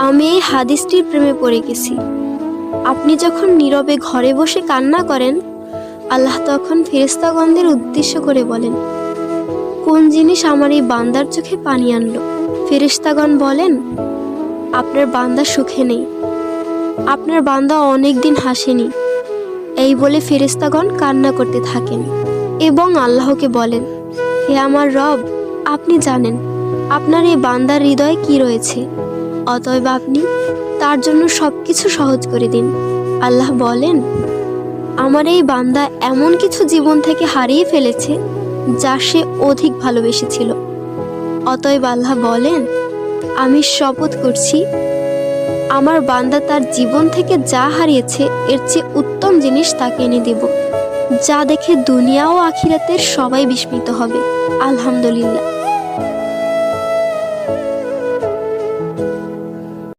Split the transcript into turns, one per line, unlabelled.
আমি এই হাদিসটির প্রেমে পড়ে গেছি। আপনি যখন নীরবে ঘরে বসে কান্না করেন, আল্লাহ তখন ফেরেশতাগণদের উদ্দেশ্য করে বলেন, কোন জিনিস আমার এই বান্দার চোখে পানি আনলো? ফেরেশতাগণ বলেন, আপনার বান্দা সুখে নেই, আপনার বান্দা অনেক দিন হাসেনি। এই বলে ফেরেশতাগণ কান্না করতে থাকেন এবং আল্লাহকে বলেন, হে আমার রব, আপনি জানেন আপনার এই বান্দার হৃদয়ে কি রয়েছে, অতএব আপনি তার জন্য সবকিছু সহজ করে দিন। আল্লাহ বলেন, আমার এই বান্দা এমন কিছু জীবন থেকে হারিয়ে ফেলেছে যা সে অধিক ভালোবেসেছিল। অতএব আল্লাহ বলেন, আমি শপথ করছি, আমার বান্দা তার জীবন থেকে যা হারিয়েছে এর চেয়ে উত্তম জিনিস তাকে এনে দেব, যা দেখে দুনিয়া ও আখিরাতের সবাই বিস্মিত হবে। আলহামদুলিল্লাহ।